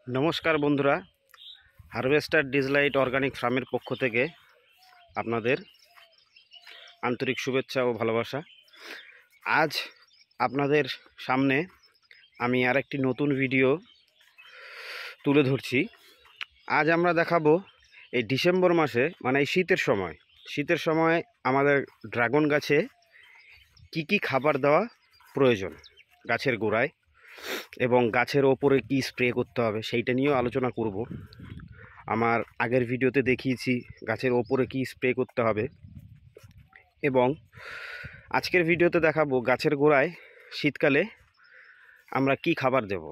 নমস্কার বন্ধুরা, harvester ডিজলাইট organic ফার্মের পক্ষ থেকে আপনাদের আন্তরিক শুভেচ্ছা ও ভালোবাসা। আজ আপনাদের সামনে আমি আরেকটি নতুন ভিডিও তুলে ধরছি। আজ আমরা দেখাবো এই ডিসেম্বর মাসে, মানে এই শীতের সময় আমাদের ড্রাগন গাছে কি কি খাবার দেওয়া প্রয়োজন গাছের গোড়ায়, এবং গাছের ওপরে কি স্প্রে করতে হবে সেইটা নিয়েও আলোচনা করব। আমার আগের ভিডিওতে দেখিয়েছি গাছের ওপরে কি স্প্রে করতে হবে, এবং আজকের ভিডিওতে দেখাবো গাছের গোড়ায় শীতকালে আমরা কি খাবার দেব।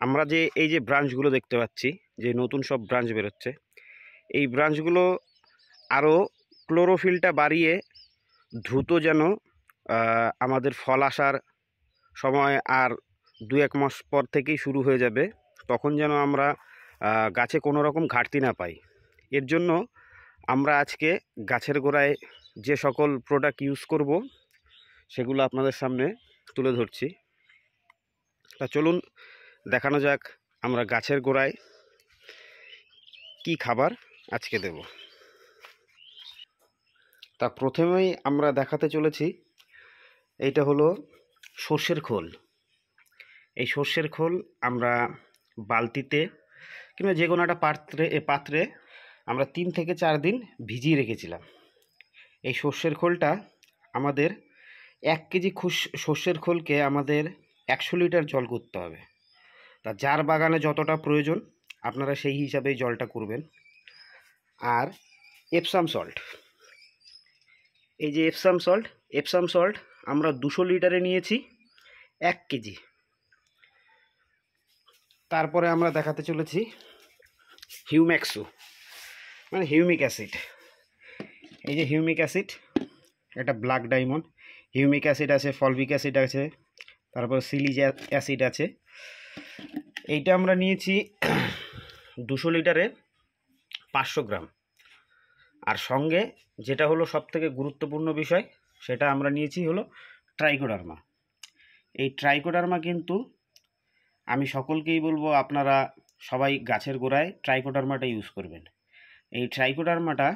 আমরা যে এই যে ব্রাঞ্চগুলো দেখতে পাচ্ছি, যে নতুন সব ব্রাঞ্চ বেরোচ্ছে, এই ব্রাঞ্চগুলো আরও ক্লোরোফিলটা বাড়িয়ে দ্রুত যেন আমাদের ফল আসার সময় আর 2-1 মাস পর থেকেই শুরু হয়ে যাবে, তখন যেন আমরা গাছে কোনো রকম ঘাটতি না পাই। এর জন্য আমরা আজকে গাছের গোড়ায় যে সকল প্রোডাক্ট ইউজ করব সেগুলো আপনাদের সামনে তুলে ধরছি। তা চলুন দেখানো যাক আমরা গাছের গোড়ায় কি খাবার আজকে দেব। তা প্রথমেই আমরা দেখাতে চলেছি, এইটা হলো সর্ষের খোল। এই সর্ষের খোল আমরা বালতিতে কিংবা যে কোনো একটা পাত্রে আমরা 3 থেকে 4 দিন ভিজিয়ে রেখেছিলাম। এই সর্ষের খোলটা আমাদের 1 কেজি সর্ষের খোলকে আমাদের 100 লিটার জল করতে হবে। তা যার বাগানে যতটা প্রয়োজন আপনারা সেই হিসাবেই জলটা করবেন। আর এপসাম সল্ট, এই যে এপসাম সল্ট আমরা 200 লিটারে নিয়েছি 1 কেজি। তারপরে আমরা দেখাতে চলেছি হিউম্যাক্সু, মানে হিউমিক অ্যাসিড। এই যে হিউমিক অ্যাসিড, এটা ব্ল্যাক ডায়মন্ড। হিউমিক অ্যাসিড আছে, ফলভিক অ্যাসিড আছে, তারপর সিলিক অ্যাসিড আছে। এইটা আমরা নিয়েছি 200 লিটারে 500 গ্রাম। আর সঙ্গে যেটা হলো সবথেকে গুরুত্বপূর্ণ বিষয়, সেটা আমরা নিয়েছি হলো ট্রাইকোডার্মা। এই ট্রাইকোডার্মা কিন্তু আমি সকলকেই বলবো আপনারা সবাই গাছের গোড়ায় ট্রাইকোডার্মাটা ইউজ করবেন। এই ট্রাইকোডার্মাটা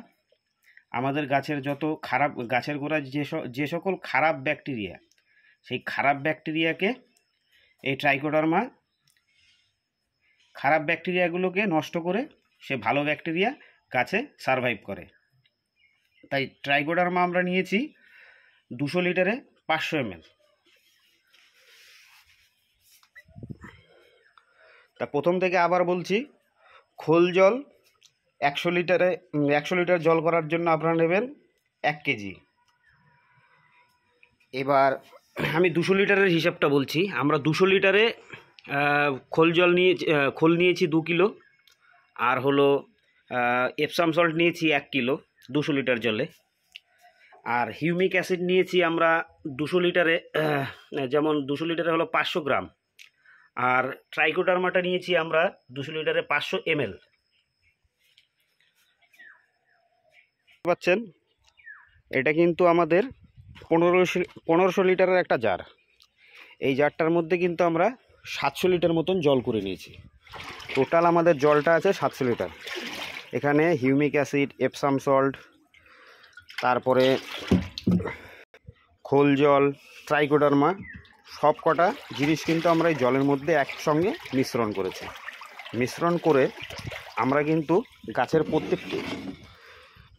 আমাদের গাছের যত খারাপ, গাছের গোড়ায় যে সকল খারাপ ব্যাকটেরিয়া, সেই খারাপ ব্যাকটেরিয়াকে এই ট্রাইকোডার্মা খারাপ ব্যাকটেরিয়াগুলোকে নষ্ট করে সে ভালো ব্যাকটেরিয়া গাছে সারভাইভ করে। তাই ট্রাইকোডার্মা আমরা নিয়েছি 200 লিটারে 500 ml। তা প্রথম থেকে আবার বলছি, খোল জল 100 লিটার জল করার জন্য আপনারা নেবেন 1 কেজি। এবার আমি 200 লিটারের হিসাবটা বলছি। আমরা 200 লিটারে খোল নিয়েছি 2 কিলো, আর হলো এপসাম সল্ট নিয়েছি 1 কিলো 200 লিটার জলে। আর হিউমিক অ্যাসিড নিয়েছি আমরা 200 লিটারে, যেমন 200 লিটারে হলো 500 গ্রাম। আর ট্রাইকোডার্মাটা নিয়েছি আমরা 200 লিটারে 500 ml। পাচ্ছেন, এটা কিন্তু আমাদের 1500 লিটারের একটা জার। এই জারটার মধ্যে কিন্তু আমরা 700 লিটার মতন জল করে নিয়েছি। টোটাল আমাদের জলটা আছে 700 লিটার। এখানে হিউমিক অ্যাসিড, এপসাম সল্ট, তারপরে খোল জল, ট্রাইকোডার্মা, সব কটা জিনিস কিন্তু আমরা এই জলের মধ্যে একসঙ্গে মিশ্রণ করেছি। মিশ্রণ করে আমরা কিন্তু গাছের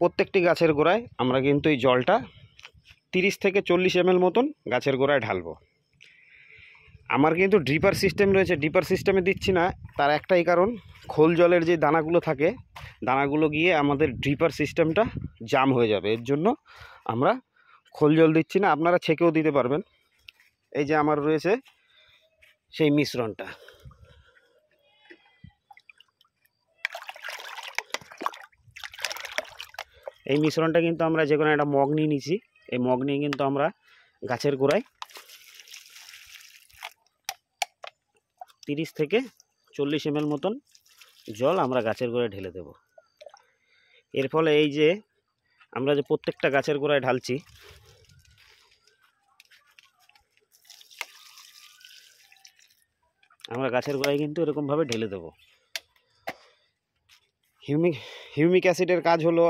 প্রত্যেকটি গাছের গোড়ায় আমরা কিন্তু এই জলটা 30 থেকে 40 ml মতন গাছের গোড়ায় ঢালবো। আমার কিন্তু ড্রিপার সিস্টেম রয়েছে, ড্রিপার সিস্টেমে দিচ্ছি না। তার একটাই কারণ, খোল জলের যে দানাগুলো থাকে, দানাগুলো গিয়ে আমাদের ড্রিপার সিস্টেমটা জাম হয়ে যাবে। এর জন্য আমরা খোল জল দিচ্ছি না, আপনারা ছেঁকেও দিতে পারবেন। এই যে আমার রয়েছে সেই মিশ্রণটা। এই মিশ্রণটা কিন্তু আমরা যে কোনো একটা মগ নিয়ে নিয়েছি। এই মগ নিয়ে কিন্তু আমরা গাছের গোড়ায় 30 থেকে 40 ml মতন জল আমরা গাছের গোড়ায় ঢেলে দেব। এর ফলে এই যে আমরা যে প্রত্যেকটা গাছের গোড়ায় ঢালছি, আমরা গাছের গোড়ায় কিন্তু এরকমভাবে ঢেলে দেবো। হিউমিক অ্যাসিডের কাজ হলো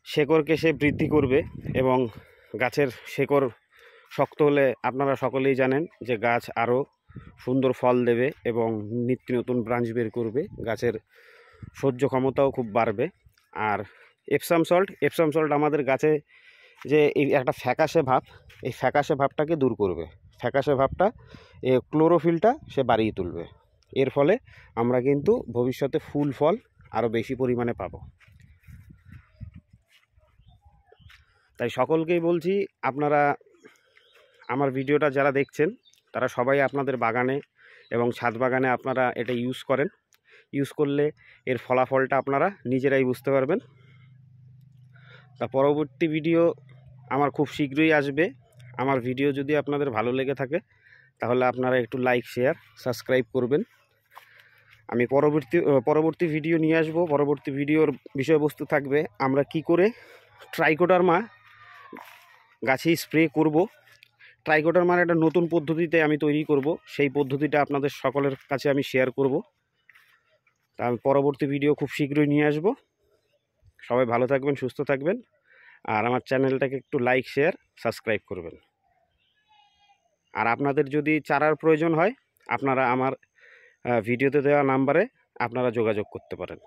শেকড়কে সে বৃদ্ধি করবে, এবং গাছের শেকড় শক্ত হলে আপনারা সকলেই জানেন যে গাছ আরও সুন্দর ফল দেবে এবং নিত্য নতুন ব্রাঞ্চ বের করবে, গাছের সহ্য ক্ষমতাও খুব বাড়বে। আর এপসাম সল্ট আমাদের গাছে যে এই একটা ফ্যাকাশে ভাব, এই ফ্যাকাশে ভাবটাকে দূর করবে। ফ্যাকাশে ভাবটা ক্লোরোফিলটা সে বাড়িয়ে তুলবে। এর ফলে আমরা কিন্তু ভবিষ্যতে ফুল ফল আরও বেশি পরিমাণে পাবো। তাই সকলকেই বলছি, আপনারা আমার ভিডিওটা যারা দেখছেন তারা সবাই আপনাদের বাগানে এবং ছাদ বাগানে আপনারা এটা ইউজ করেন। ইউজ করলে এর ফলাফলটা আপনারা নিজেরাই বুঝতে পারবেন। তা পরবর্তী ভিডিও আমার খুব শীঘ্রই আসবে। আমার ভিডিও যদি আপনাদের ভালো লেগে থাকে তাহলে আপনারা একটু লাইক, শেয়ার, সাবস্ক্রাইব করবেন। আমি পরবর্তী ভিডিও নিয়ে আসব। পরবর্তী ভিডিওর বিষয়বস্তু থাকবে আমরা কি করে ট্রাইকোডার্মা গাছে স্প্রে করব। ট্রাইকোডার্মার একটা নতুন পদ্ধতিতে আমি তৈরি করব, সেই পদ্ধতিটা আপনাদের সকলের কাছে আমি শেয়ার করব। তা আমি পরবর্তী ভিডিও খুব শীঘ্রই নিয়ে আসব। সবাই ভালো থাকবেন, সুস্থ থাকবেন, আর আমার চ্যানেলটাকে একটু লাইক, শেয়ার, সাবস্ক্রাইব করবেন। আর আপনাদের যদি চারার প্রয়োজন হয় আপনারা আমার ভিডিওতে দেওয়া নাম্বারে আপনারা যোগাযোগ করতে পারেন।